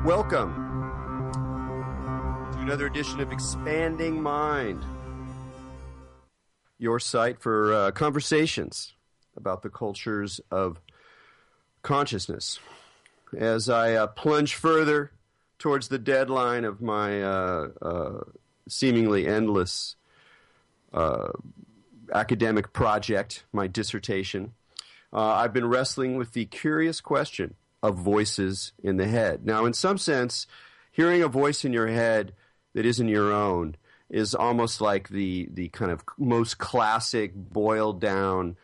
Welcome to another edition of Expanding Mind, your site for conversations about the cultures of consciousness. As I plunge further towards the deadline of my seemingly endless academic project, my dissertation, I've been wrestling with the curious question of voices in the head. Now, in some sense, hearing a voice in your head that isn't your own is almost like the kind of most classic boiled down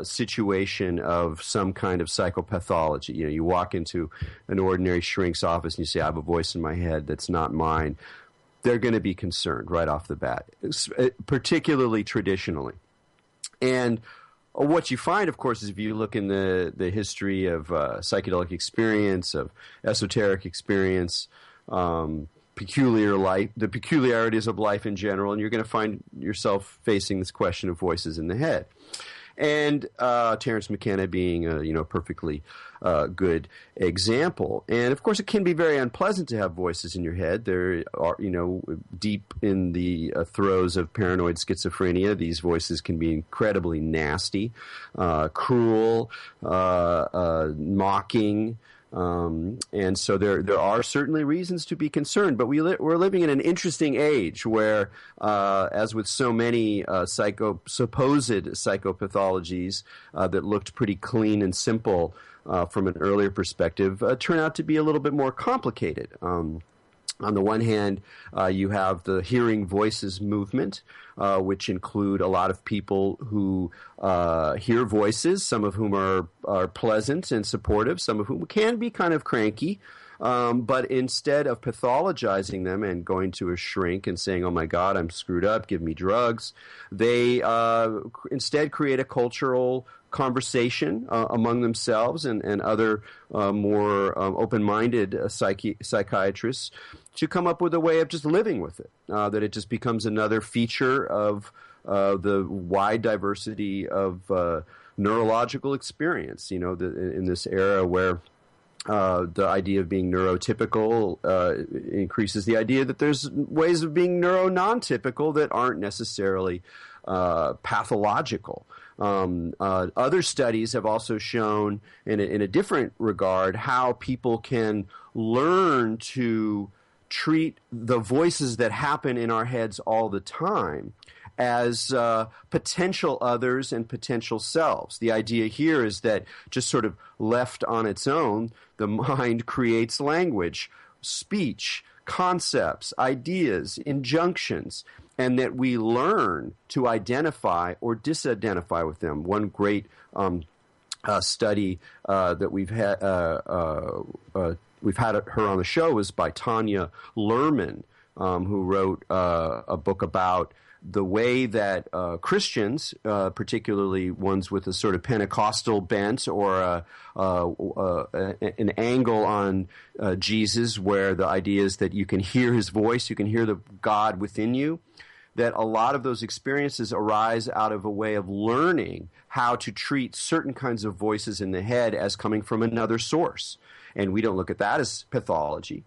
situation of some kind of psychopathology. You know, you walk into an ordinary shrink's office and you say, I have a voice in my head that's not mine. They're going to be concerned right off the bat, particularly traditionally. And what you find, of course, is if you look in the history of psychedelic experience, of esoteric experience, the peculiarities of life in general, and you're going to find yourself facing this question of voices in the head. And Terence McKenna being a perfectly good example. And of course, it can be very unpleasant to have voices in your head. There are, deep in the throes of paranoid schizophrenia, these voices can be incredibly nasty, cruel, mocking. And so there are certainly reasons to be concerned, but we're living in an interesting age where, as with so many supposed psychopathologies that looked pretty clean and simple from an earlier perspective, turn out to be a little bit more complicated. On the one hand, you have the hearing voices movement, which include a lot of people who hear voices, some of whom are pleasant and supportive, some of whom can be kind of cranky. But instead of pathologizing them and going to a shrink and saying, oh my God, I'm screwed up, give me drugs, they instead create a cultural conversation among themselves and other more open-minded psychiatrists to come up with a way of just living with it, that it just becomes another feature of the wide diversity of neurological experience, in this era where the idea of being neurotypical increases the idea that there's ways of being neuro-non-typical that aren't necessarily pathological. Other studies have also shown, in a different regard, how people can learn to treat the voices that happen in our heads all the time as potential others and potential selves. The idea here is that just sort of left on its own, the mind creates language, speech, concepts, ideas, injunctions, and that we learn to identify or disidentify with them. One great study that we've had her on the show is by Tanya Luhrmann, who wrote a book about the way that Christians, particularly ones with a sort of Pentecostal bent or an angle on Jesus, where the idea is that you can hear his voice, you can hear the God within you, that a lot of those experiences arise out of a way of learning how to treat certain kinds of voices in the head as coming from another source. And we don't look at that as pathology.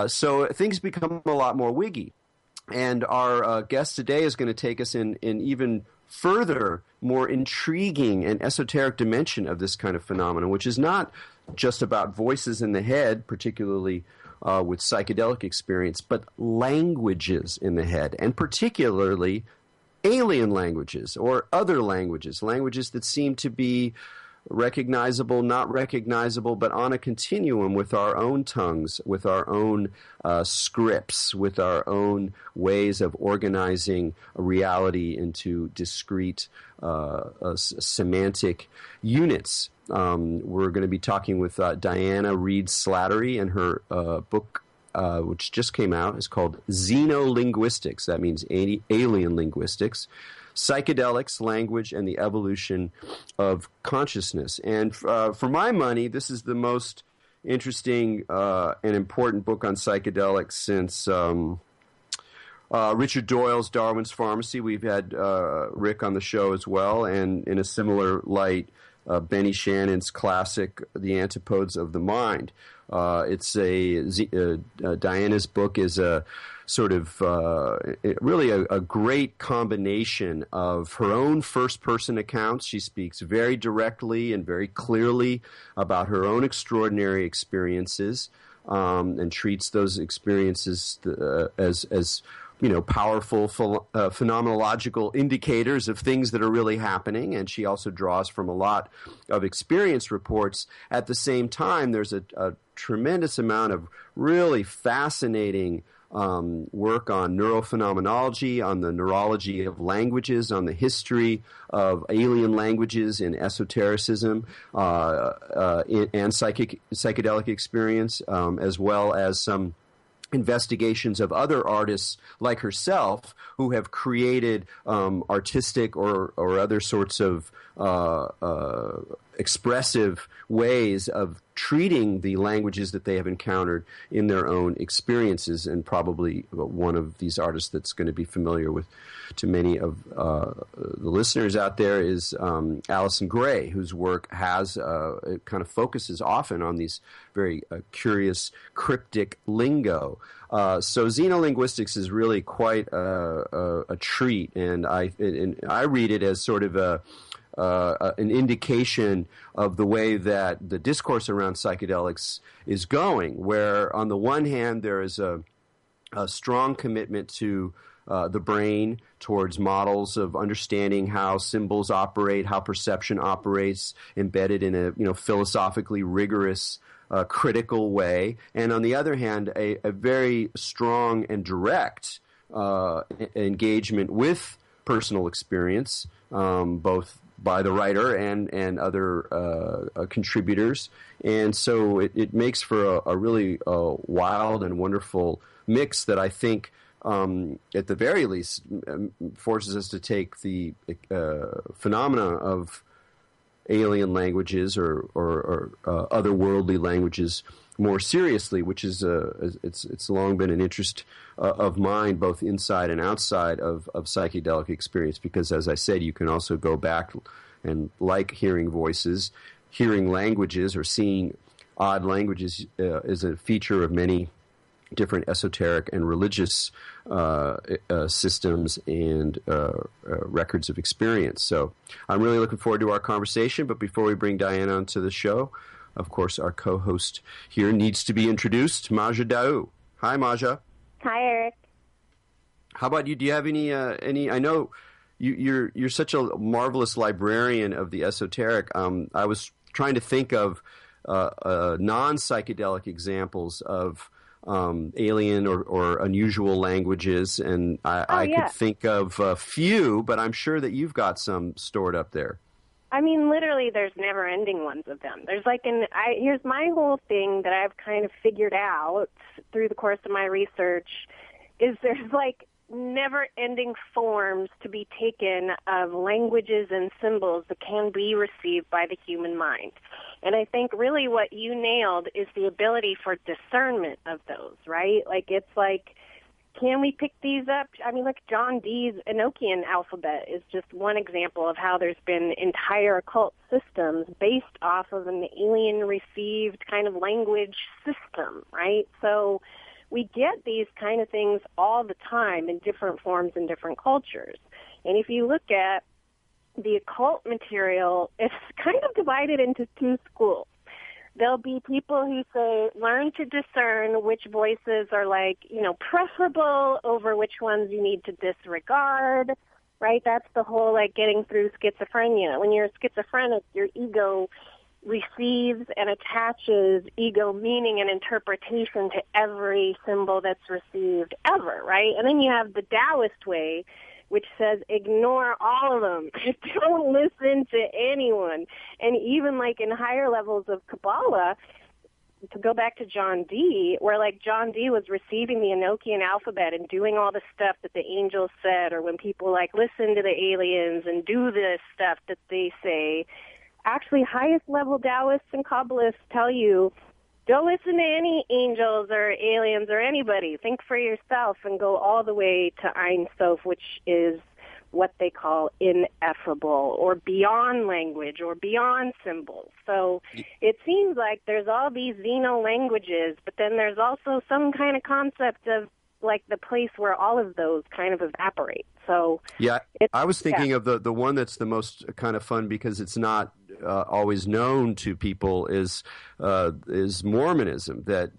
So things become a lot more wiggy. And our guest today is going to take us in even further, more intriguing and esoteric dimension of this kind of phenomenon, which is not just about voices in the head, particularly with psychedelic experience, but languages in the head, and particularly alien languages or other languages, languages that seem to be recognizable, not recognizable, but on a continuum with our own tongues, with our own scripts, with our own ways of organizing reality into discrete semantic units. We're going to be talking with Diana Reed Slattery, and her book, which just came out, is called Xenolinguistics. That means alien linguistics. Psychedelics, Language, and the Evolution of Consciousness. And for my money, this is the most interesting and important book on psychedelics since Richard Doyle's Darwin's Pharmacy. We've had Rick on the show as well, and in a similar light, Benny Shannon's classic, The Antipodes of the Mind. It's Diana's book is a sort of really a great combination of her own first-person accounts. She speaks very directly and very clearly about her own extraordinary experiences, and treats those experiences as powerful phenomenological indicators of things that are really happening. And she also draws from a lot of experience reports. At the same time, there's a tremendous amount of really fascinating work on neurophenomenology, on the neurology of languages, on the history of alien languages in esotericism and psychedelic experience, as well as some investigations of other artists like herself who have created artistic or other sorts of expressive ways of treating the languages that they have encountered in their own experiences. And probably one of these artists that's going to be familiar with to many of the listeners out there is Alison Gray, whose work has it kind of focuses often on these very curious cryptic lingo. So Xenolinguistics is really quite a treat, and I read it as sort of an indication of the way that the discourse around psychedelics is going, where on the one hand there is a strong commitment to the brain, towards models of understanding how symbols operate, how perception operates, embedded in a philosophically rigorous critical way, and on the other hand a very strong and direct engagement with personal experience, both by the writer and other contributors. And so it makes for a really wild and wonderful mix that I think, at the very least, forces us to take the phenomena of alien languages or otherworldly languages more seriously, which is it's long been an interest of mine, both inside and outside of psychedelic experience, because, as I said, you can also go back and, like hearing voices, hearing languages or seeing odd languages is a feature of many different esoteric and religious systems and records of experience. So I'm really looking forward to our conversation. But before we bring Diane onto the show, of course, our co-host here needs to be introduced, Maja Daou. Hi, Maja. Hi, Erik. How about you? Do you have any? I know you're such a marvelous librarian of the esoteric. I was trying to think of non-psychedelic examples of alien or unusual languages, and I could think of a few, but I'm sure that you've got some stored up there. I mean, literally, there's never-ending ones of them. There's here's my whole thing that I've kind of figured out through the course of my research is there's never-ending forms to be taken of languages and symbols that can be received by the human mind. And I think really what you nailed is the ability for discernment of those, right? Can we pick these up? I mean, John Dee's Enochian alphabet is just one example of how there's been entire occult systems based off of an alien-received kind of language system, right? So we get these kind of things all the time in different forms in different cultures. And if you look at the occult material, it's kind of divided into two schools. There'll be people who say, learn to discern which voices are preferable over which ones you need to disregard, right? That's the whole getting through schizophrenia. When you're schizophrenic, your ego receives and attaches ego meaning and interpretation to every symbol that's received ever, right? And then you have the Taoist way, which says ignore all of them. Don't listen to anyone. And even in higher levels of Kabbalah, to go back to John Dee, where John Dee was receiving the Enochian alphabet and doing all the stuff that the angels said, or when people listen to the aliens and do this stuff that they say, actually highest level Taoists and Kabbalists tell you, don't listen to any angels or aliens or anybody. Think for yourself and go all the way to Ein Sof, which is what they call ineffable or beyond language or beyond symbols. So it seems like there's all these Xenolanguages, but then there's also some kind of concept of like the place where all of those kind of evaporate. So yeah, I was thinking of the one that's the most kind of fun because it's not always known to people is Mormonism. That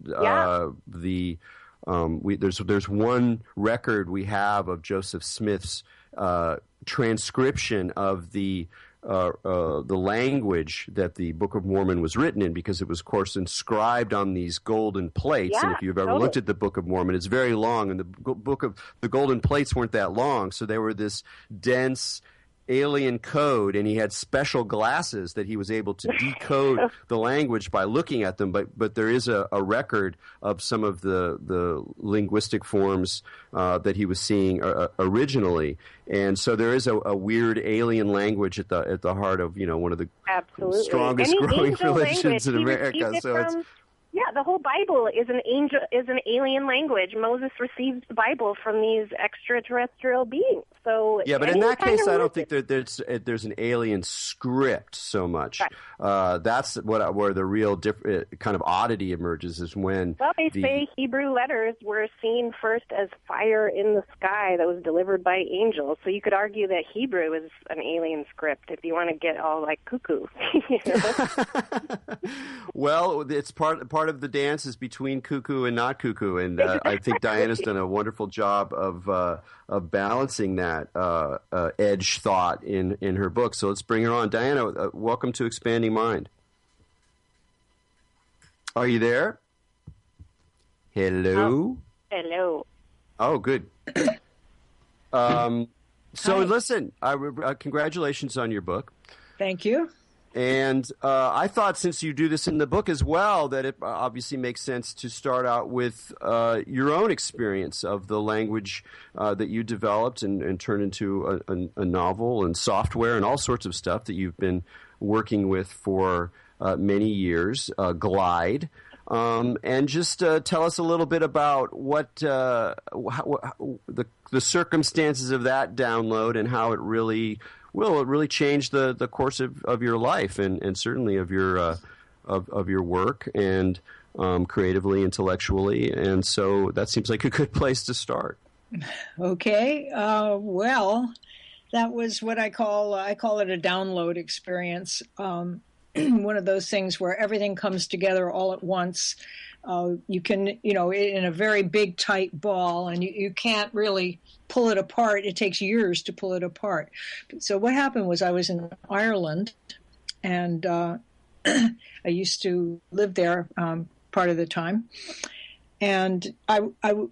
there's one record we have of Joseph Smith's transcription of the language that the Book of Mormon was written in, because it was, of course, inscribed on these golden plates. Yeah, and if you've ever looked at the Book of Mormon, it's very long, and the golden plates weren't that long, so they were this dense alien code, and he had special glasses that he was able to decode the language by looking at them. But there is a record of some of the linguistic forms that he was seeing originally, and so there is a weird alien language at the heart of one of the strongest growing religions in America. Yeah, the whole Bible is an alien language. Moses receives the Bible from these extraterrestrial beings. So yeah, but in that case, I don't think there's an alien script so much. Right. That's where the real kind of oddity emerges is when. Well, they say Hebrew letters were seen first as fire in the sky that was delivered by angels. So you could argue that Hebrew is an alien script if you want to get all like cuckoo. Well, it's part of the dance is between cuckoo and not cuckoo, and I think Diana's done a wonderful job of balancing that edge thought in her book. So let's bring her on. Diana, welcome to Expanding Mind. Are you there? Hello? Hello. Oh, good. So listen, congratulations on your book. Thank you. And I thought, since you do this in the book as well, that it obviously makes sense to start out with your own experience of the language that you developed and turned into a novel and software and all sorts of stuff that you've been working with for many years, Glide. And just tell us a little bit about what the circumstances of that download and how it really changed the course of your life and certainly of your work and creatively, intellectually. And so that seems like a good place to start. Okay. Well, that was what I call it a download experience. One of those things where everything comes together all at once. You can, in a very big, tight ball, and you can't really pull it apart. It takes years to pull it apart. So what happened was I was in Ireland, and I used to live there part of the time. And I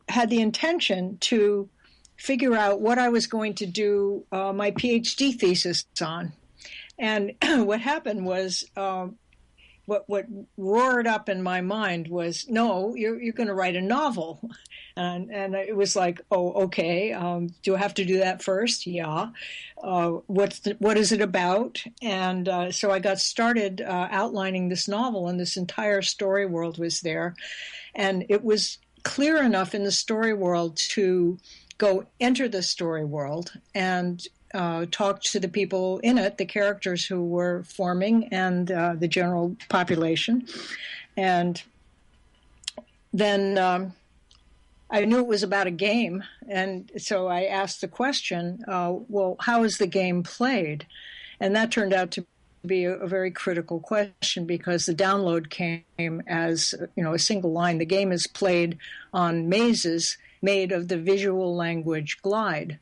had the intention to figure out what I was going to do my PhD thesis on. And what happened was what roared up in my mind was, no, you're going to write a novel. And it was like, oh, okay. Do I have to do that first? Yeah. What is it about? And so I got started outlining this novel, and this entire story world was there. And it was clear enough in the story world to go enter the story world and talked to the people in it, the characters who were forming, and the general population. And then I knew it was about a game, and so I asked the question, well, how is the game played? And that turned out to be a very critical question, because the download came as a single line. The game is played on mazes made of the visual language Glide.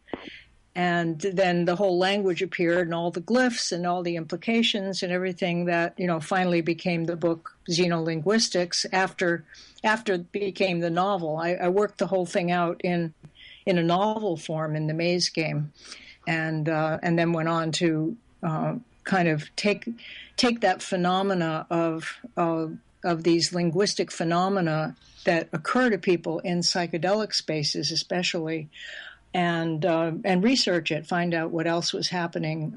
And then the whole language appeared, and all the glyphs and all the implications and everything that, finally became the book Xenolinguistics after it became the novel. I worked the whole thing out in a novel form in the maze game, and then went on to kind of take that phenomena of these linguistic phenomena that occur to people in psychedelic spaces, especially, and research it, find out what else was happening.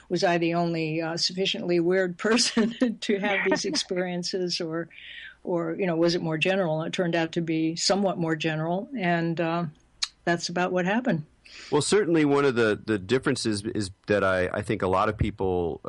Was I the only sufficiently weird person to have these experiences, or was it more general? It turned out to be somewhat more general, and that's about what happened. Well, certainly one of the differences is that I think a lot of people,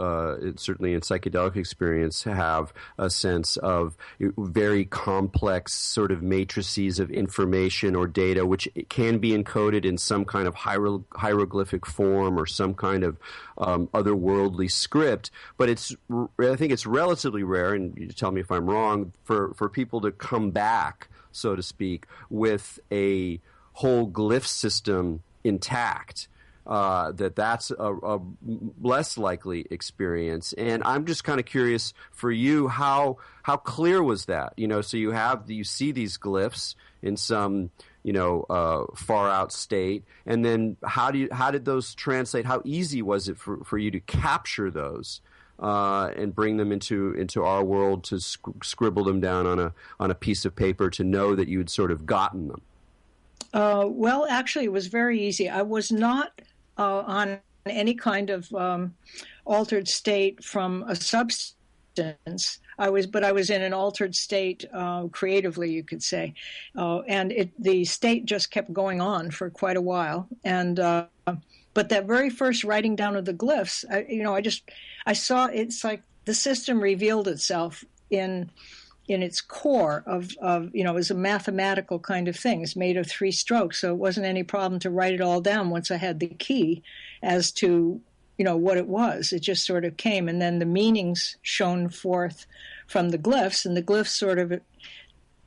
certainly in psychedelic experience, have a sense of very complex sort of matrices of information or data, which can be encoded in some kind of hieroglyphic form or some kind of otherworldly script. But I think it's relatively rare, and you tell me if I'm wrong, for people to come back, so to speak, with a whole glyph system intact. That's a less likely experience. And I'm just kind of curious for you, how clear was that? So you see these glyphs in some far out state, and then how did those translate? How easy was it for you to capture those and bring them into our world, to scribble them down on a piece of paper, to know that you had sort of gotten them? Well, actually, it was very easy. I was not on any kind of altered state from a substance. I was in an altered state creatively, you could say, and the state just kept going on for quite a while. And but that very first writing down of the glyphs, I saw it's like the system revealed itself in its core of it was a mathematical kind of thing. It's made of 3 strokes, so it wasn't any problem to write it all down once I had the key as to, what it was. It just sort of came, and then the meanings shone forth from the glyphs, and the glyphs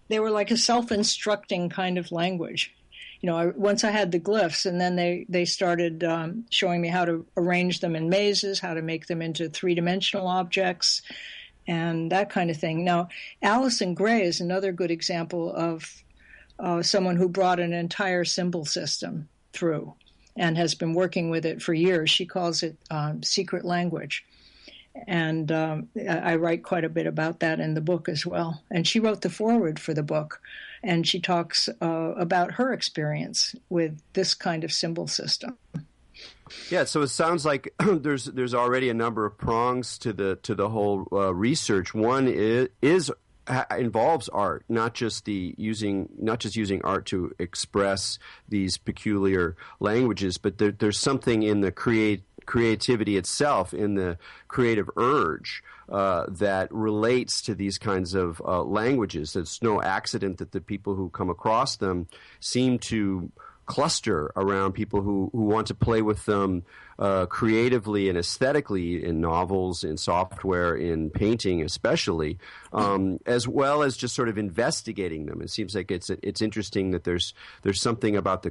they were like a self-instructing kind of language. Once I had the glyphs, and then they started showing me how to arrange them in mazes, how to make them into 3-dimensional objects, and that kind of thing. Now, Alison Gray is another good example of someone who brought an entire symbol system through and has been working with it for years. She calls it secret language. And I write quite a bit about that in the book as well. And she wrote the foreword for the book, and she talks about her experience with this kind of symbol system. Yeah, so it sounds like there's already a number of prongs to the whole research. One involves art, not just using art to express these peculiar languages, but there's something in the creativity itself, in the creative urge that relates to these kinds of languages. It's no accident that the people who come across them seem to cluster around people who want to play with them creatively and aesthetically, in novels, in software, in painting especially, as well as just sort of investigating them. It seems like it's interesting that there's something about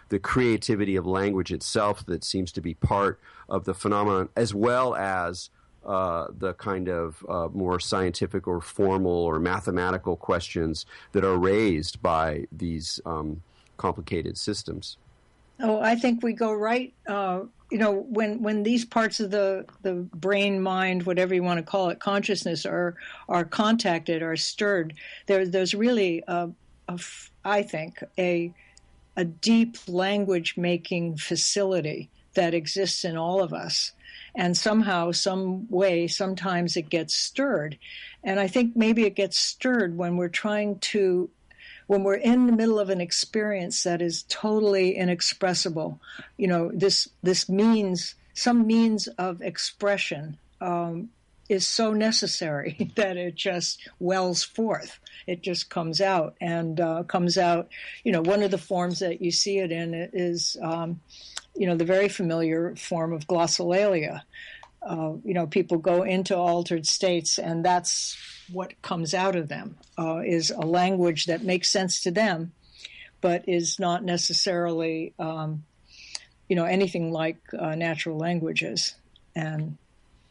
the creativity of language itself that seems to be part of the phenomenon, as well as the kind of more scientific or formal or mathematical questions that are raised by these complicated systems. Oh, I think we go right. When these parts of the brain, mind, whatever you want to call it, consciousness are contacted, are stirred, there's really I think a deep language making facility that exists in all of us, and somehow, some way, sometimes it gets stirred, and I think maybe it gets stirred when we're when we're in the middle of an experience that is totally inexpressible. This means, some means of expression is so necessary that it just wells forth. It just comes out and comes out. One of the forms that you see it in is, the very familiar form of glossolalia. People go into altered states, and that's what comes out of them, is a language that makes sense to them, but is not necessarily, anything like natural languages. And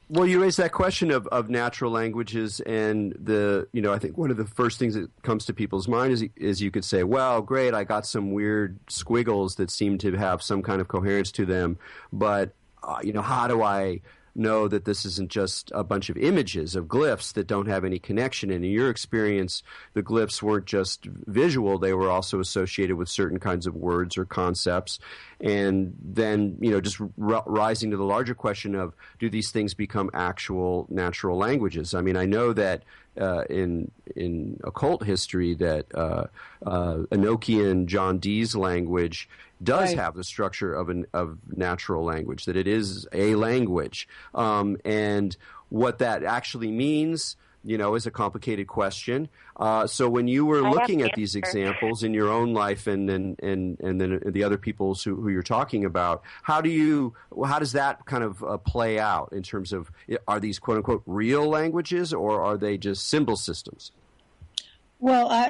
well, you raised that question of natural languages, and I think one of the first things that comes to people's mind is you could say, well, great, I got some weird squiggles that seem to have some kind of coherence to them, but how do I know that this isn't just a bunch of images of glyphs that don't have any connection? And in your experience, the glyphs weren't just visual, they were also associated with certain kinds of words or concepts. And then, just rising to the larger question of, do these things become actual natural languages? I mean, I know that in occult history that Enochian John Dee's language does have the structure of natural language, that it is a language, and what that actually means, is a complicated question. So when you were looking at these examples in your own life and then the other people's who you're talking about, how does that kind of play out in terms of, are these quote unquote real languages, or are they just symbol systems? Well,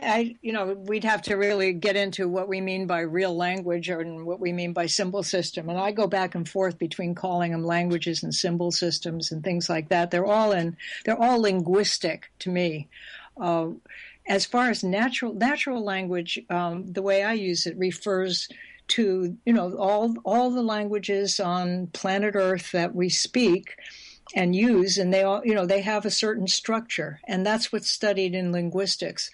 we'd have to really get into what we mean by real language and what we mean by symbol system. And I go back and forth between calling them languages and symbol systems and things like that. They're all linguistic to me. As far as natural language, the way I use it refers to, all the languages on planet Earth that we speak and use, and they all, they have a certain structure, and that's what's studied in linguistics.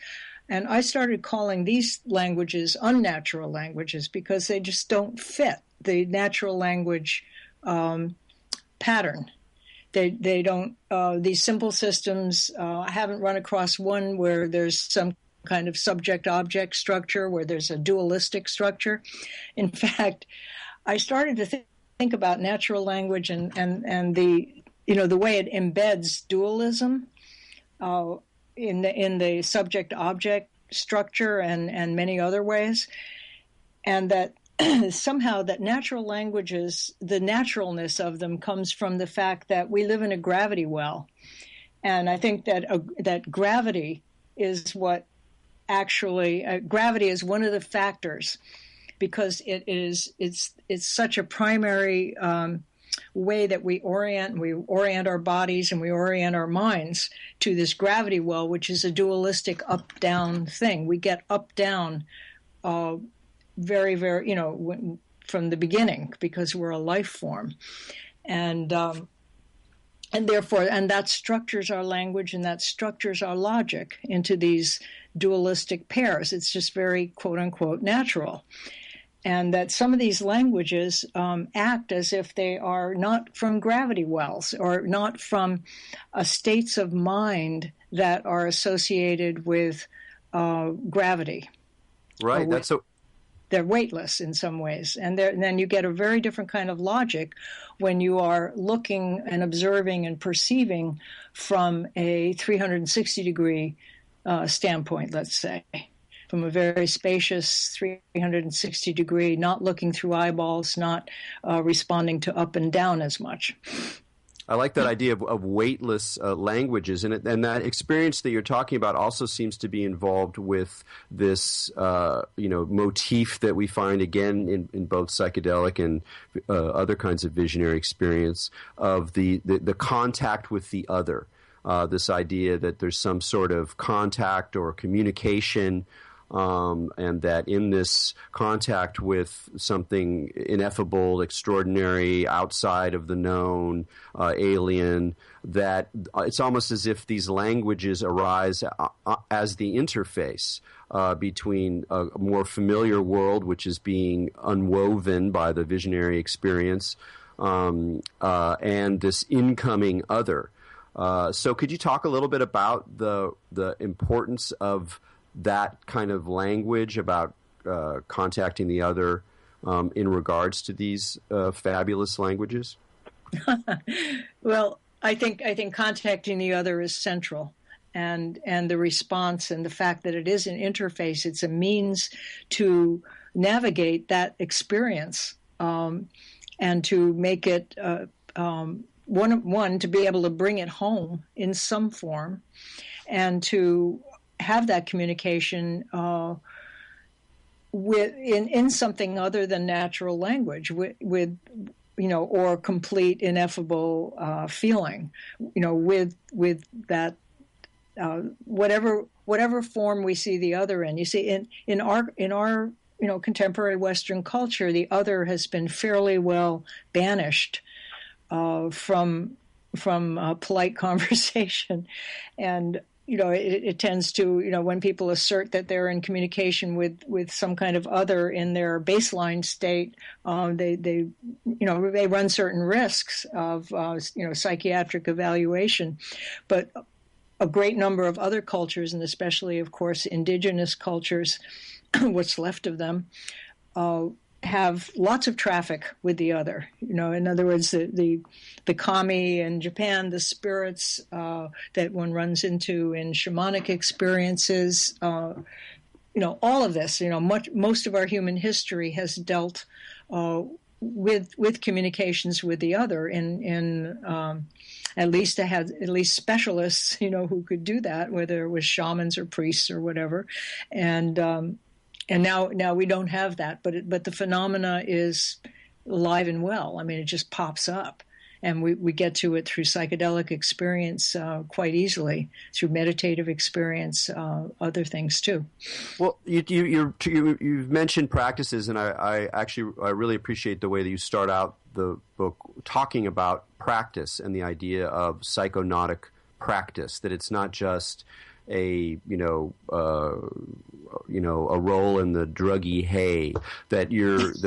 And I started calling these languages unnatural languages because they just don't fit the natural language pattern. They don't. These symbol systems. I haven't run across one where there's some kind of subject-object structure, where there's a dualistic structure. In fact, I started to think about natural language and the the way it embeds dualism in the subject-object structure and many other ways, and that somehow that natural languages, the naturalness of them comes from the fact that we live in a gravity well. And I think that gravity is what actually, gravity is one of the factors, because it's such a primary way that we orient our bodies and we orient our minds to this gravity well, which is a dualistic up-down thing. We get up-down very, very, from the beginning, because we're a life form. And therefore, that structures our language, and that structures our logic into these dualistic pairs. It's just very, quote unquote, natural. And that some of these languages act as if they are not from gravity wells, or not from states of mind that are associated with gravity. Right. They're weightless in some ways. And then you get a very different kind of logic when you are looking and observing and perceiving from a 360-degree standpoint, let's say. From a very spacious 360-degree, not looking through eyeballs, not responding to up and down as much. I like that idea of weightless languages, and that experience that you're talking about also seems to be involved with this, motif that we find again in both psychedelic and other kinds of visionary experience of the contact with the other. This idea that there's some sort of contact or communication. And that in this contact with something ineffable, extraordinary, outside of the known, alien, that it's almost as if these languages arise as the interface between a more familiar world, which is being unwoven by the visionary experience, and this incoming other. So could you talk a little bit about the importance of that kind of language about contacting the other in regards to these fabulous languages? Well, I think contacting the other is central, and the response and the fact that it is an interface, it's a means to navigate that experience, and to make it one to be able to bring it home in some form, and to have that communication in something other than natural language, with or complete ineffable feeling, with that whatever form we see the other in. You see, in our contemporary Western culture, the other has been fairly well banished from polite conversation, and it tends to, when people assert that they're in communication with some kind of other in their baseline state, they run certain risks of, psychiatric evaluation. But a great number of other cultures, and especially, of course, indigenous cultures, what's left of them, have lots of traffic with the other. In other words, the kami in Japan, the spirits that one runs into in shamanic experiences, all of this. Most of our human history has dealt with communications with the other. At least I had specialists, who could do that, whether it was shamans or priests or whatever, and now we don't have that, but the phenomena is alive and well. I mean, it just pops up, and we get to it through psychedelic experience quite easily, through meditative experience, other things too. Well, you've mentioned practices, and I really appreciate the way that you start out the book talking about practice and the idea of psychonautic practice. That it's not just a roll in the druggy hay, that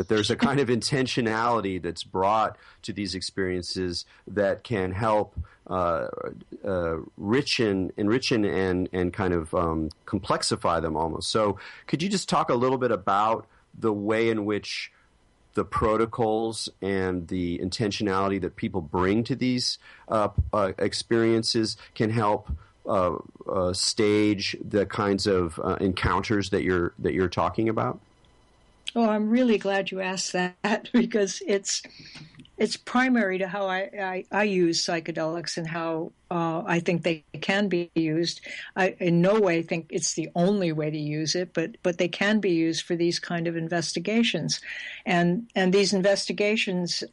there's a kind of intentionality that's brought to these experiences that can help enrichen and kind of complexify them almost. So could you just talk a little bit about the way in which the protocols and the intentionality that people bring to these experiences can help stage the kinds of encounters that you're talking about? Oh, I'm really glad you asked that, because it's primary to how I use psychedelics and how I think they can be used. I in no way think it's the only way to use it, but they can be used for these kind of investigations, and these investigations.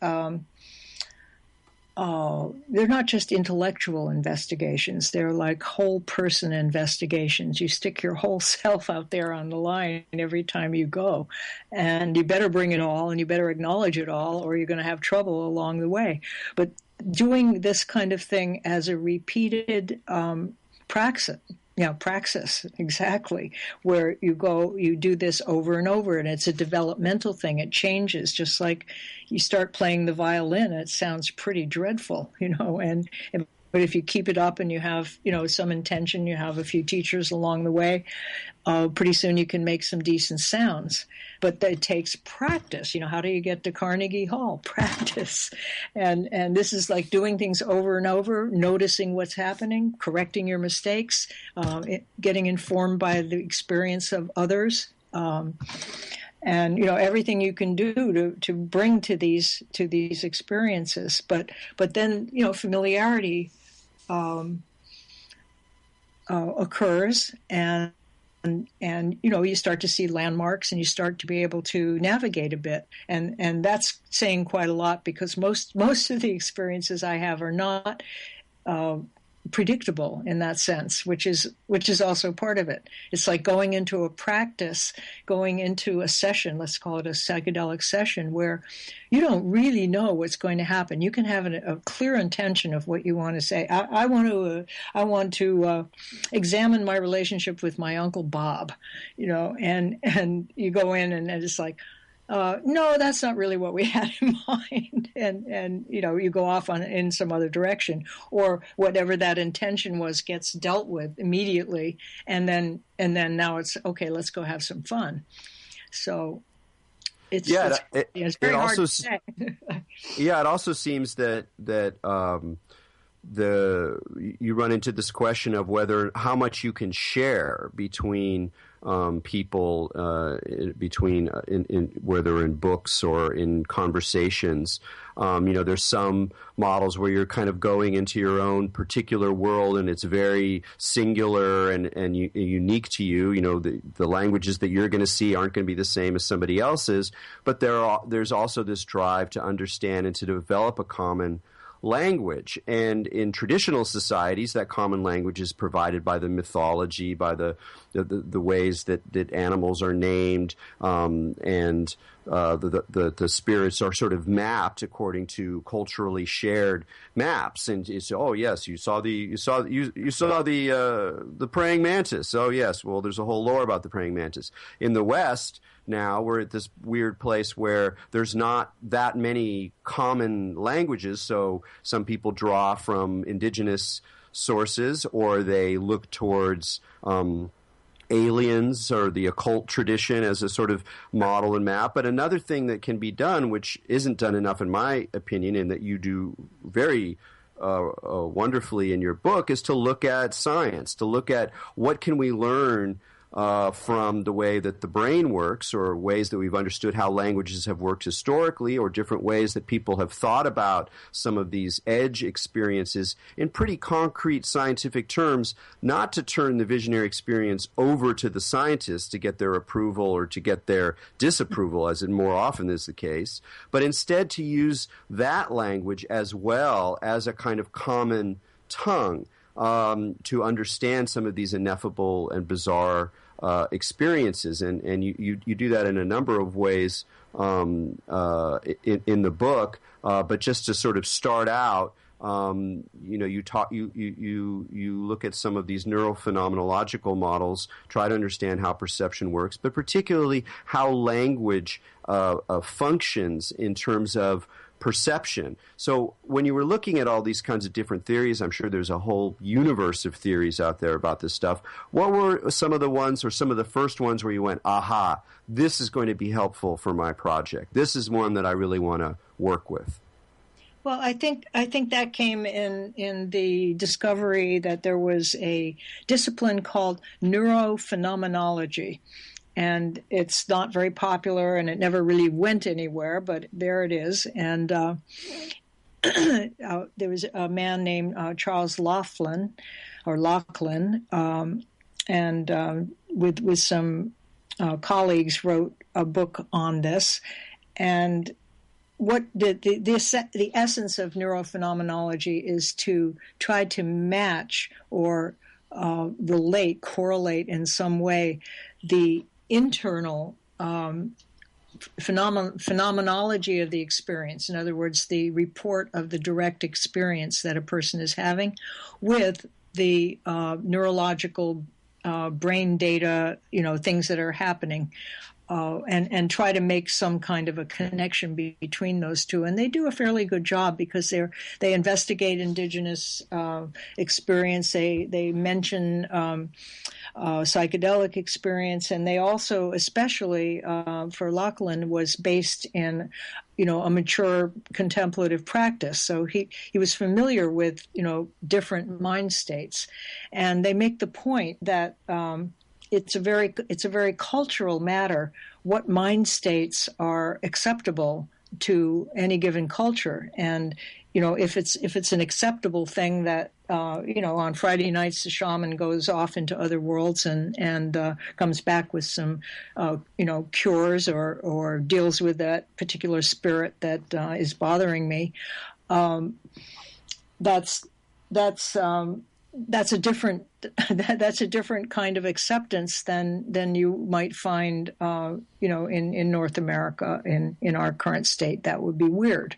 They're not just intellectual investigations. They're like whole person investigations. You stick your whole self out there on the line every time you go. And you better bring it all, and you better acknowledge it all, or you're going to have trouble along the way. But doing this kind of thing as a repeated praxis, exactly, where you do this over and over, and it's a developmental thing. It changes, just like you start playing the violin. It sounds pretty dreadful, but if you keep it up and you have, some intention, you have a few teachers along the way, pretty soon you can make some decent sounds. But it takes practice. How do you get to Carnegie Hall? Practice. And this is like doing things over and over, noticing what's happening, correcting your mistakes, getting informed by the experience of others. And everything you can do to bring to these experiences, but then familiarity occurs, and you start to see landmarks, and you start to be able to navigate a bit, and that's saying quite a lot, because most of the experiences I have are not predictable in that sense, which is also part of it. It's like going into a practice, going into a session, let's call it a psychedelic session, where you don't really know what's going to happen. You can have a clear intention of what you want to say. I want to examine my relationship with my Uncle Bob, and you go in, and it's like, no, that's not really what we had in mind, and you go off in some other direction, or whatever that intention was gets dealt with immediately, and then now it's okay. Let's go have some fun. So it's very hard to say. Yeah, it also seems that you run into this question of how much you can share between people, whether in books or in conversations. There's some models where you're kind of going into your own particular world, and it's very singular and unique to you. The languages that you're going to see aren't going to be the same as somebody else's, but there's also this drive to understand and to develop a common language. And in traditional societies, that common language is provided by the mythology, by the ways that animals are named, and the spirits are sort of mapped according to culturally shared maps. And it's, oh yes, you saw the praying mantis. Oh yes, well there's a whole lore about the praying mantis. In the West, now we're at this weird place where there's not that many common languages, so some people draw from indigenous sources, or they look towards aliens or the occult tradition as a sort of model and map. But another thing that can be done, which isn't done enough in my opinion, and that you do very wonderfully in your book, is to look at science, to look at what can we learn from the way that the brain works, or ways that we've understood how languages have worked historically, or different ways that people have thought about some of these edge experiences in pretty concrete scientific terms, not to turn the visionary experience over to the scientists to get their approval or to get their disapproval, as it more often is the case, but instead to use that language as well as a kind of common tongue to understand some of these ineffable and bizarre experiences, and you do that in a number of ways in the book. But just to sort of start out, you look at some of these neurophenomenological models, try to understand how perception works, but particularly how language functions in terms of perception. So when you were looking at all these kinds of different theories, I'm sure there's a whole universe of theories out there about this stuff. What were some of the ones, or some of the first ones, where you went, aha, this is going to be helpful for my project? This is one that I really want to work with. Well, I think that came in the discovery that there was a discipline called neurophenomenology. And it's not very popular, and it never really went anywhere, but there it is. And there was a man named Charles Laughlin, and with some colleagues wrote a book on this. And what the essence of neurophenomenology is to try to match or correlate in some way the internal phenomenology of the experience, in other words, the report of the direct experience that a person is having, with the neurological brain data, things that are happening, and try to make some kind of a connection between those two. And they do a fairly good job, because they investigate indigenous experience. They mention psychedelic experience, and they also, especially for Laughlin, was based in a mature contemplative practice. So he was familiar with different mind states, and they make the point that it's a very cultural matter what mind states are acceptable to any given culture. And if it's an acceptable thing that on Friday nights the shaman goes off into other worlds and comes back with some cures or deals with that particular spirit that is bothering me, that's a different kind of acceptance than you might find in North America in our current state. That would be weird.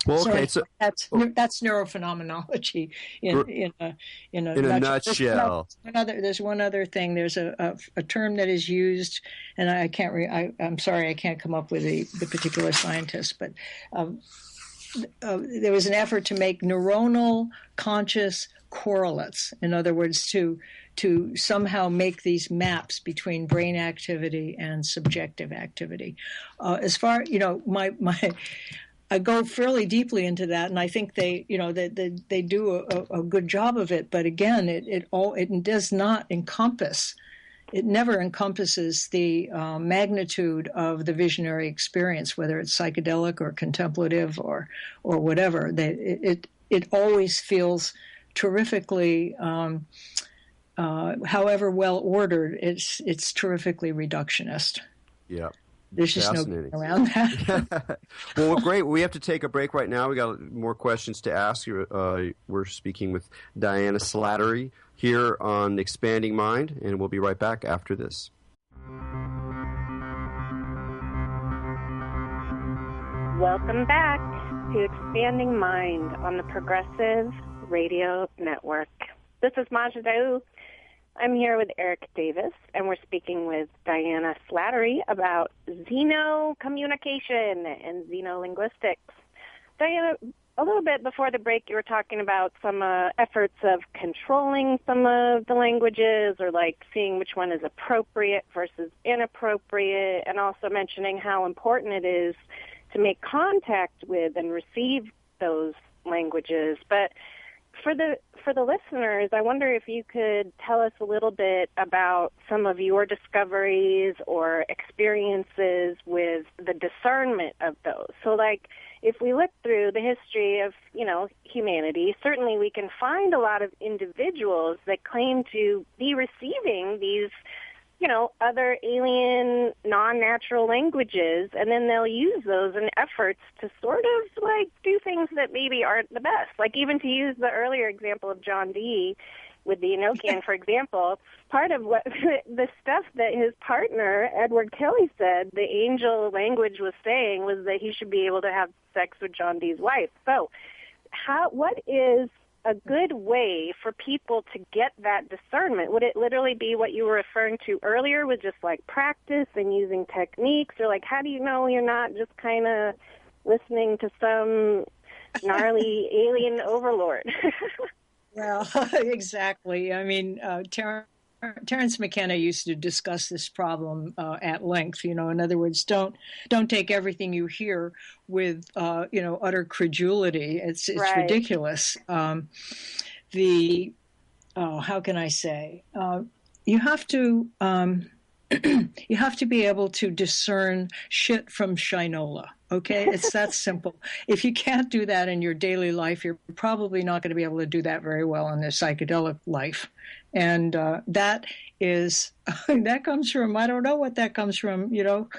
Well, okay, so that's neurophenomenology in a nutshell. There's one other thing. There's a term that is used, and I'm sorry I can't come up with the particular scientist, but there was an effort to make neuronal conscious correlates. In other words, to somehow make these maps between brain activity and subjective activity. As far I go fairly deeply into that, and I think they do a good job of it. But again, it does not encompass. It never encompasses the magnitude of the visionary experience, whether it's psychedelic or contemplative or whatever. It always feels terrifically, however well ordered. It's terrifically reductionist. Yeah. There's just no getting around that. Well, great. We have to take a break right now. We got more questions to ask. We're speaking with Diana Slattery here on Expanding Mind, and we'll be right back after this. Welcome back to Expanding Mind on the Progressive Radio Network. This is Maja Daou. I'm here with Erik Davis, and we're speaking with Diana Slattery about xenocommunication and xenolinguistics. Diana, a little bit before the break, you were talking about some efforts of controlling some of the languages, or like seeing which one is appropriate versus inappropriate, and also mentioning how important it is to make contact with and receive those languages. But for the listeners, I wonder if you could tell us a little bit about some of your discoveries or experiences with the discernment of those. So, like, if we look through the history of, humanity, certainly we can find a lot of individuals that claim to be receiving these, other alien, non-natural languages, and then they'll use those in efforts to sort of, like, do things that maybe aren't the best. Like, even to use the earlier example of John Dee with the Enochian, for example, part of what the stuff that his partner, Edward Kelly, said the angel language was saying was that he should be able to have sex with John Dee's wife. So what is a good way for people to get that discernment? Would it literally be what you were referring to earlier with just like practice and using techniques? Or like, how do you know you're not just kind of listening to some gnarly alien overlord? Well, exactly. I mean, Terence McKenna used to discuss this problem at length. In other words, don't take everything you hear with utter credulity. It's right. Ridiculous. How can I say? You have to you have to be able to discern shit from shinola. Okay, it's that simple. If you can't do that in your daily life, you're probably not going to be able to do that very well in the psychedelic life. And that comes from, I don't know what that comes from,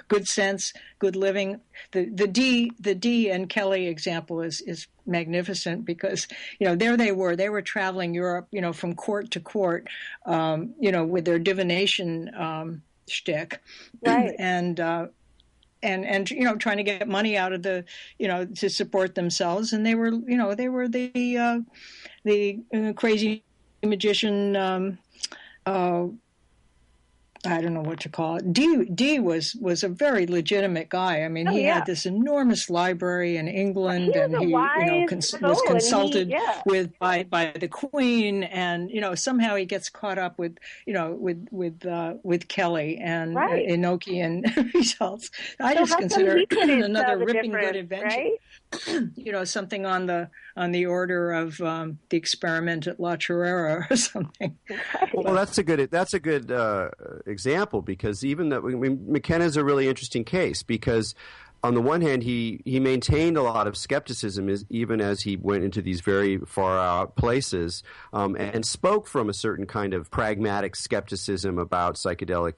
good sense, good living. The Dee and Kelly example is magnificent because, there they were traveling Europe, from court to court, with their divination shtick. Right. And trying to get money out of the, to support themselves. And they were the crazy magician, I don't know what to call it. Dee was a very legitimate guy. I mean, he had this enormous library in England, and he was consulted with by the Queen, and somehow he gets caught up with Kelly and Enochian results. I just consider it another ripping good adventure. Right? Something on the order of the experiment at La Chorrera or something. Well, that's a good example, because even McKenna's a really interesting case, because on the one hand, he maintained a lot of skepticism even as he went into these very far out places, and spoke from a certain kind of pragmatic skepticism about psychedelic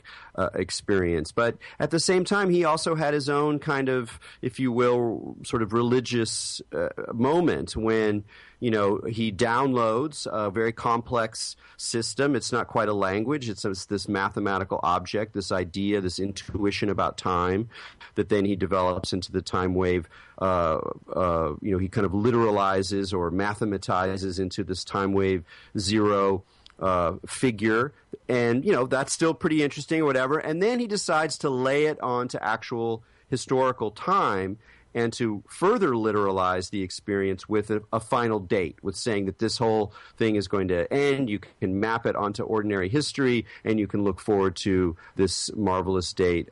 experience. But at the same time, he also had his own kind of, if you will, sort of religious moment when he downloads a very complex system. It's not quite a language. It's this mathematical object, this idea, this intuition about time that then he develops into the time wave. He kind of literalizes or mathematizes into this time wave zero figure. And, that's still pretty interesting or whatever. And then he decides to lay it onto actual historical time and to further literalize the experience with a final date, with saying that this whole thing is going to end. You can map it onto ordinary history, and you can look forward to this marvelous date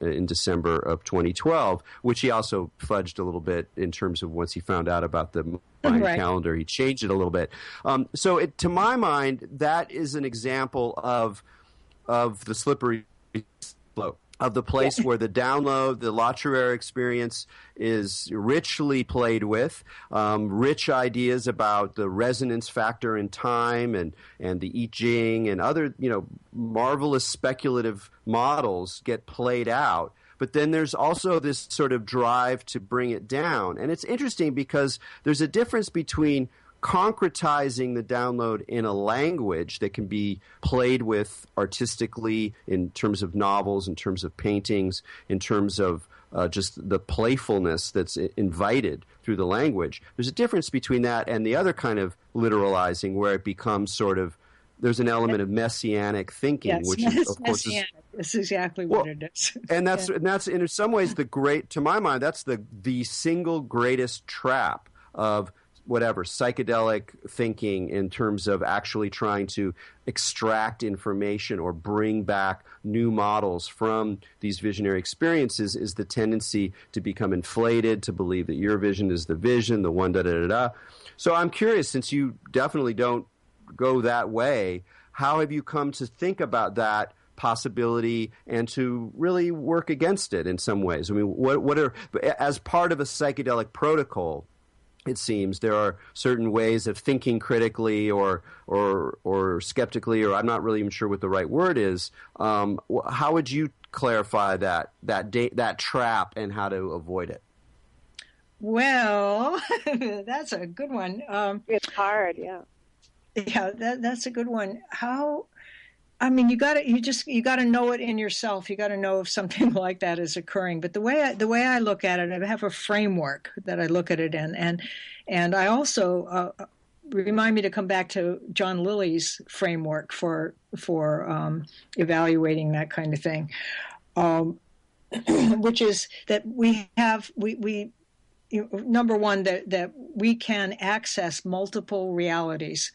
in December of 2012, which he also fudged a little bit in terms of once he found out about the Mayan calendar, he changed it a little bit. So to my mind, that is an example of the slippery slope, of the place where the download, the La Chorrera experience is richly played with, rich ideas about the resonance factor in time and the I Ching and other, marvelous speculative models get played out. But then there's also this sort of drive to bring it down. And it's interesting because there's a difference between concretizing the download in a language that can be played with artistically in terms of novels, in terms of paintings, in terms of just the playfulness that's invited through the language. There's a difference between that and the other kind of literalizing where it becomes sort of, there's an element of messianic thinking, which is, of course, that's exactly what it is. And that's in some ways to my mind, that's the single greatest trap of whatever, psychedelic thinking in terms of actually trying to extract information or bring back new models from these visionary experiences is the tendency to become inflated, to believe that your vision is the vision, the one da-da-da-da. So I'm curious, since you definitely don't go that way, how have you come to think about that possibility and to really work against it in some ways? I mean, what are, as part of a psychedelic protocol, it seems there are certain ways of thinking critically or skeptically, or I'm not really even sure what the right word is. How would you clarify that trap and how to avoid it? Well, that's a good one. It's hard, yeah. Yeah, that's a good one. How? I mean, you got to know it in yourself. You got to know if something like that is occurring. But the way I look at it, I have a framework that I look at it in, and I also remind me to come back to John Lilly's framework for evaluating that kind of thing, which is that we number one, that we can access multiple realities.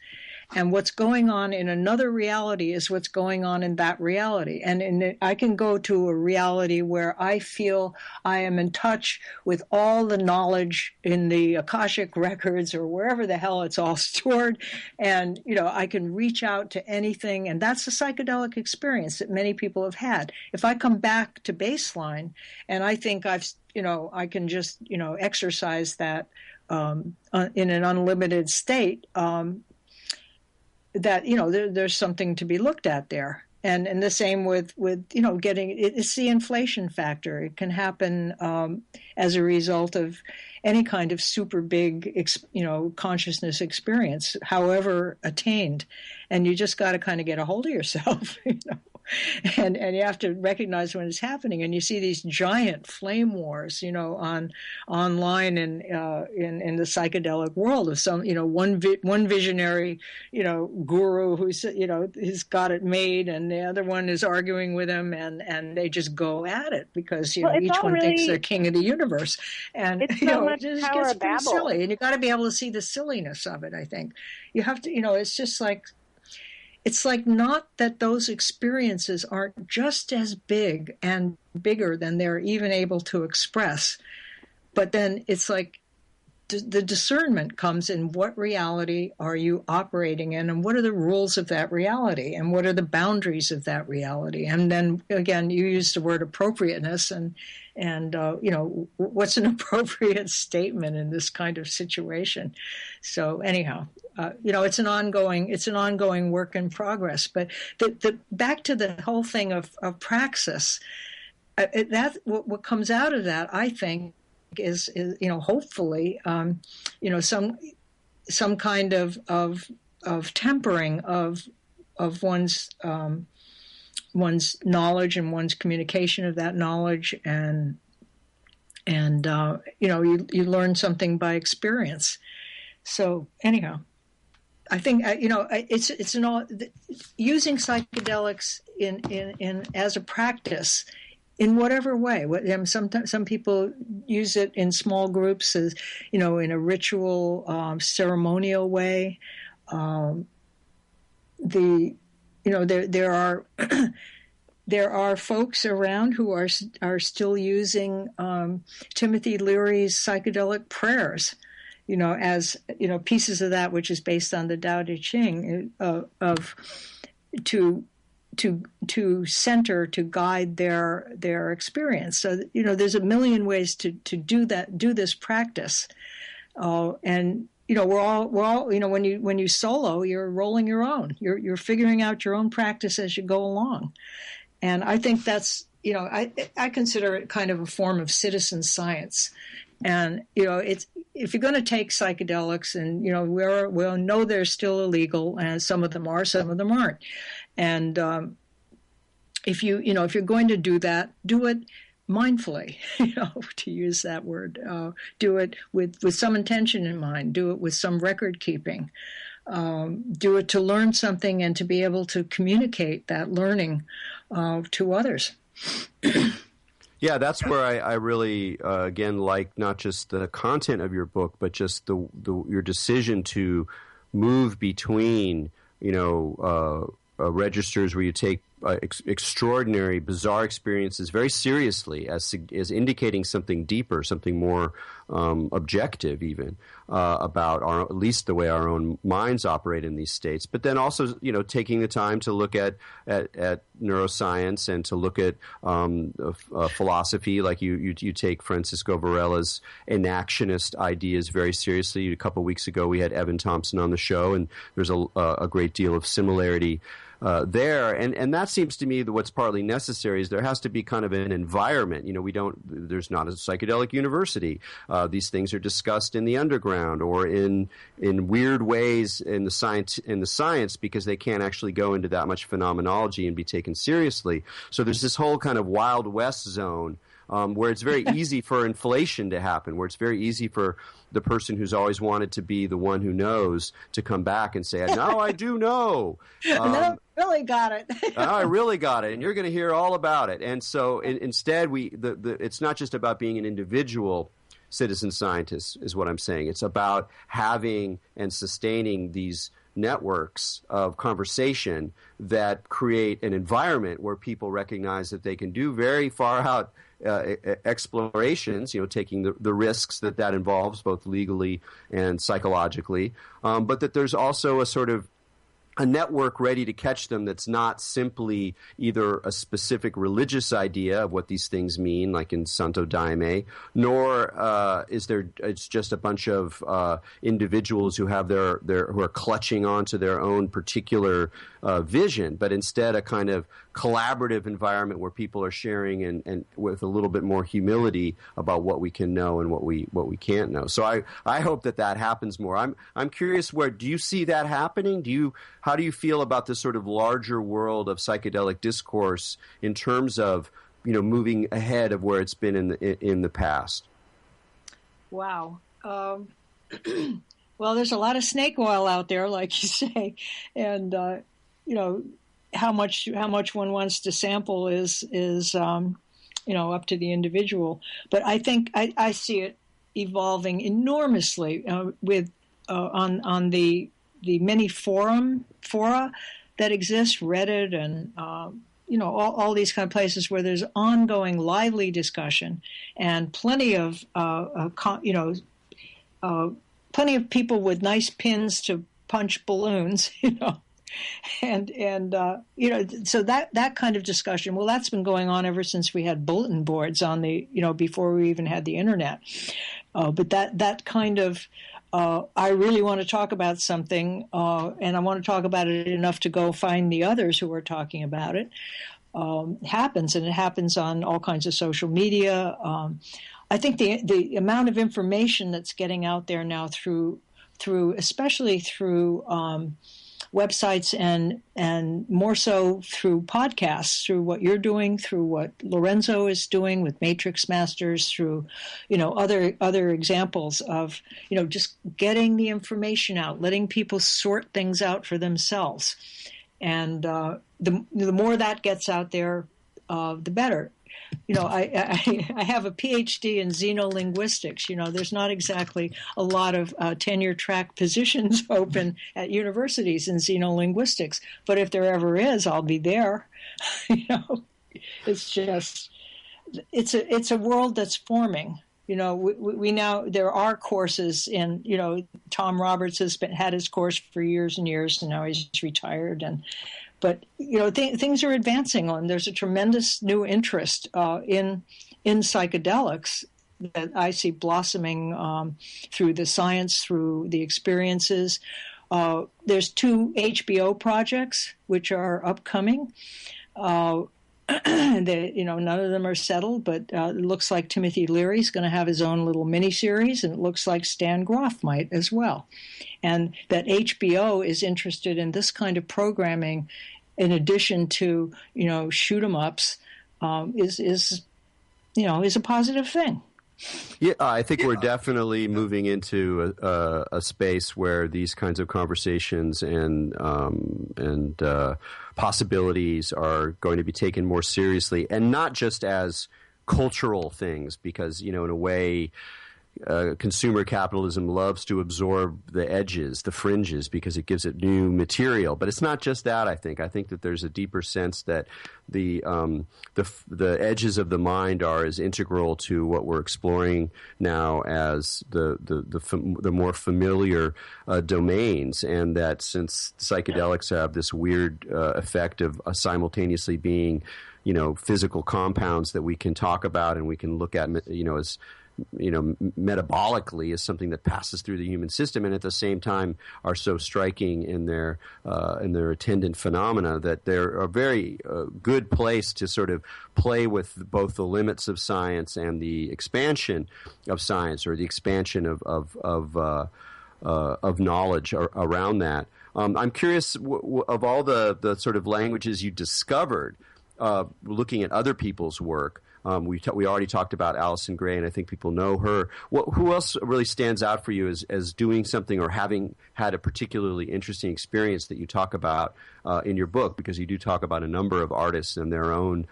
And what's going on in another reality is what's going on in that reality. And I can go to a reality where I feel I am in touch with all the knowledge in the Akashic records or wherever the hell it's all stored. And, I can reach out to anything. And that's the psychedelic experience that many people have had. If I come back to baseline and I think I can just, exercise that in an unlimited state, that there's something to be looked at there, and the same with getting it's the inflation factor. It can happen as a result of any kind of super big consciousness experience, however attained, and you just got to kind of get a hold of yourself, And you have to recognize when it's happening, and you see these giant flame wars, online and in the psychedelic world of some, one visionary, guru who's he's got it made, and the other one is arguing with him, and they just go at it because each one really thinks they're king of the universe, and it's so much it just power gets of pretty babble. silly, and you got to be able to see the silliness of it. I think you have to, it's just like. It's like not that those experiences aren't just as big and bigger than they're even able to express. But then it's like the discernment comes in what reality are you operating in, and what are the rules of that reality, and what are the boundaries of that reality. And then, again, you used the word appropriateness, and what's an appropriate statement in this kind of situation. So anyhow, it's an ongoing work in progress. But the back to the whole thing of praxis, what comes out of that, I think, is hopefully some kind of tempering of one's knowledge and one's communication of that knowledge, and you learn something by experience. So anyhow, I think it's using psychedelics in as a practice in whatever way. Sometimes some people use it in small groups, as in a ritual, ceremonial way. There are folks around who are still using Timothy Leary's psychedelic prayers, as pieces of that which is based on the Tao Te Ching, to center, to guide their experience. So there's a million ways to do this practice, and we're all when you solo, you're rolling your own. You're figuring out your own practice as you go along, and I think that's I consider it kind of a form of citizen science. And it's, if you're going to take psychedelics, and we'll know they're still illegal, and some of them are, some of them aren't. And if you're going to do that, do it mindfully, to use that word. Do it with some intention in mind. Do it with some record keeping. Do it to learn something and to be able to communicate that learning to others. Yeah, that's where I really, again, like not just the content of your book, but just your decision to move between, registers where you take extraordinary, bizarre experiences very seriously as indicating something deeper, something more objective even about at least the way our own minds operate in these states. But then also, taking the time to look at neuroscience and to look at philosophy, like you take Francisco Varela's enactionist ideas very seriously. A couple of weeks ago, we had Evan Thompson on the show, and there's a great deal of similarity there, and that seems to me that what's partly necessary is there has to be kind of an environment. There's not a psychedelic university. These things are discussed in the underground or in weird ways in the science because they can't actually go into that much phenomenology and be taken seriously. So there's this whole kind of Wild West zone where it's very easy for inflation to happen, where it's very easy for the person who's always wanted to be the one who knows to come back and say, "Now I do know." No, really got it. I really got it, and you're going to hear all about it. And so instead, it's not just about being an individual citizen scientist, is what I'm saying. It's about having and sustaining these networks of conversation that create an environment where people recognize that they can do very far out explorations, taking the risks that involves both legally and psychologically, but that there's also a sort of a network ready to catch them that's not simply either a specific religious idea of what these things mean, like in Santo Daime, nor it's just a bunch of individuals who have who are clutching onto their own particular vision, but instead a kind of collaborative environment where people are sharing and with a little bit more humility about what we can know and what we can't know. So I hope that happens more. I'm curious, where do you see that happening? How do you feel about this sort of larger world of psychedelic discourse in terms of moving ahead of where it's been in the past? Wow. Well, there's a lot of snake oil out there, like you say, and how much one wants to sample is up to the individual. But I think I see it evolving enormously with on the many fora that exist, Reddit and all these kind of places where there's ongoing lively discussion and plenty of plenty of people with nice pins to punch balloons, and so that kind of discussion, well, that's been going on ever since we had bulletin boards on the, before we even had the internet. But that kind of, I really want to talk about something, and I want to talk about it enough to go find the others who are talking about it, happens, and it happens on all kinds of social media. I think the amount of information that's getting out there now through especially through websites and more so through podcasts, through what you're doing, through what Lorenzo is doing with Matrix Masters, through other examples of just getting the information out, letting people sort things out for themselves, and the more that gets out there, the better. I have a PhD in Xenolinguistics. There's not exactly a lot of tenure track positions open at universities in Xenolinguistics, but if there ever is, I'll be there. It's just, it's a world that's forming. We now, there are courses in, Tom Roberts has had his course for years and years, and now he's retired, but things are advancing on. There's a tremendous new interest in psychedelics that I see blossoming through the science, through the experiences. There's 2 HBO projects which are upcoming. None of them are settled, but it looks like Timothy Leary's going to have his own little miniseries, and it looks like Stan Groff might as well. And that HBO is interested in this kind of programming, in addition to shoot 'em ups, is a positive thing. Yeah, I think we're definitely moving into a space where these kinds of conversations and possibilities are going to be taken more seriously, and not just as cultural things because, in a way, consumer capitalism loves to absorb the edges, the fringes, because it gives it new material. But it's not just that. I think that there's a deeper sense that the edges of the mind are as integral to what we're exploring now as the more familiar domains, and that since psychedelics have this weird effect of simultaneously being, physical compounds that we can talk about and we can look at, as metabolically as something that passes through the human system, and at the same time are so striking in their attendant phenomena, that they're a very good place to sort of play with both the limits of science and the expansion of science, or the expansion of knowledge around that. I'm curious, of all the sort of languages you discovered looking at other people's work. We already talked about Alison Gray, and I think people know her. Who else really stands out for you as doing something or having had a particularly interesting experience that you talk about in your book? Because you do talk about a number of artists and their own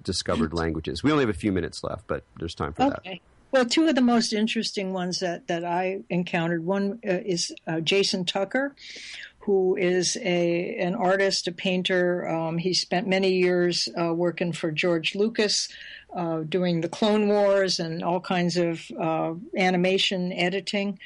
discovered languages. We only have a few minutes left, but there's time for that. Well, two of the most interesting ones that I encountered, one is Jason Tucker, who is an artist, a painter. He spent many years working for George Lucas, doing the Clone Wars and all kinds of animation editing.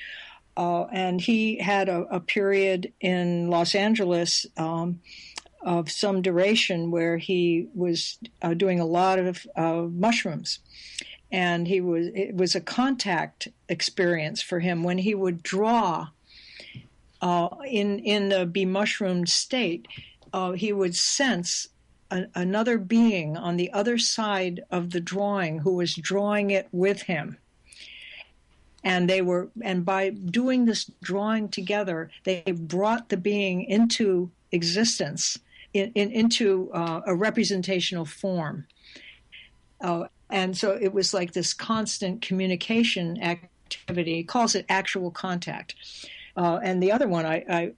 And he had a period in Los Angeles of some duration where he was doing a lot of mushrooms. And it was a contact experience for him when he would draw in the be-mushroomed state. He would sense another being on the other side of the drawing who was drawing it with him. And by doing this drawing together, they brought the being into existence, into a representational form. And so it was like this constant communication activity. He calls it actual contact. And the other one I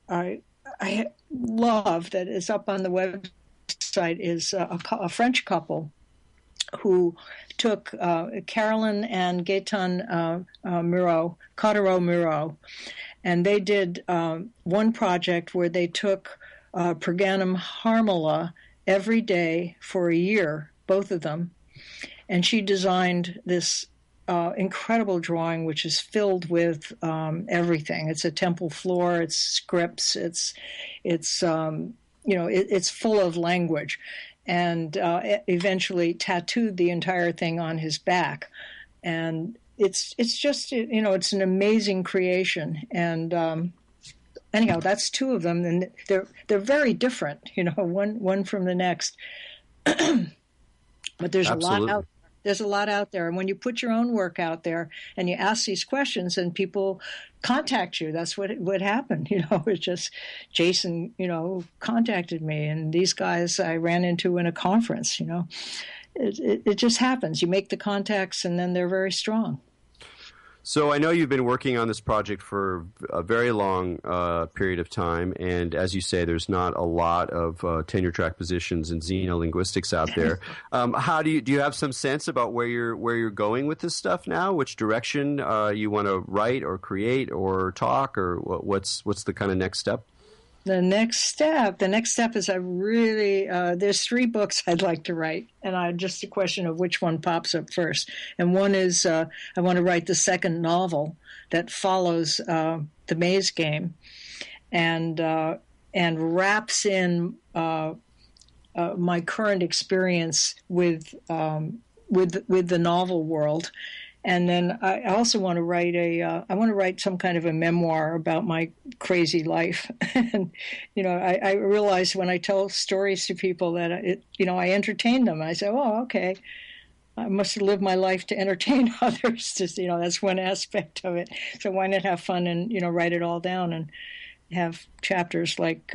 love that is up on the website is a French couple who took Carolyn and Gaetan Cottereau-Muro, and they did one project where they took Perganum harmala every day for a year, both of them, and she designed this incredible drawing, which is filled with everything. It's a temple floor. It's scripts. It's full of language, and eventually tattooed the entire thing on his back. And it's just it's an amazing creation. And anyhow, that's two of them, and they're very different. One from the next. But there's Absolutely. a lot out. There's a lot out there. And when you put your own work out there and you ask these questions and people contact you, that's what happened. It's just Jason, contacted me, and these guys I ran into in a conference, It just happens. You make the contacts and then they're very strong. So I know you've been working on this project for a very long period of time, and as you say, there's not a lot of tenure-track positions in Xenolinguistics out there. How do you have some sense about where you're going with this stuff now? Which direction you want to write or create or talk, or what's the kind of next step? The next step is I really, there's 3 books I'd like to write, and just a question of which one pops up first. And one is I want to write the second novel that follows the Maze Game, and wraps in my current experience with the novel world. And then I also want to write some kind of a memoir about my crazy life. And, I realize when I tell stories to people that I entertain them. I say, oh, okay, I must have lived my life to entertain others. That's one aspect of it. So why not have fun and, write it all down and have chapters like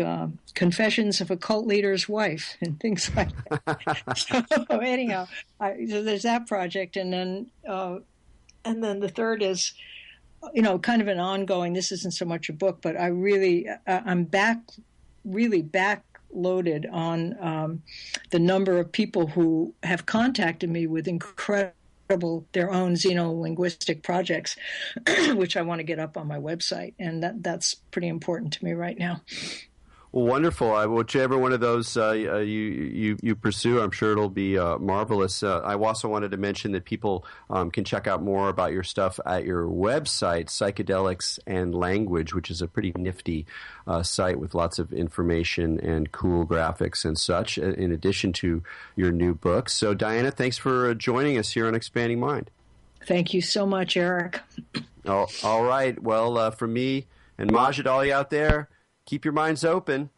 Confessions of a Cult Leader's Wife and things like that. So anyhow, so there's that project. And then the third is, kind of an ongoing, this isn't so much a book, but I'm really backloaded on the number of people who have contacted me with incredible their own xenolinguistic projects, which I want to get up on my website, and that's pretty important to me right now. Well, wonderful. Whichever one of those you pursue, I'm sure it'll be marvelous. I also wanted to mention that people can check out more about your stuff at your website, Psychedelics and Language, which is a pretty nifty site with lots of information and cool graphics and such, in addition to your new book. So, Diana, thanks for joining us here on Expanding Mind. Thank you so much, Eric. All right. Well, from me and Majid, all you out there, keep your minds open.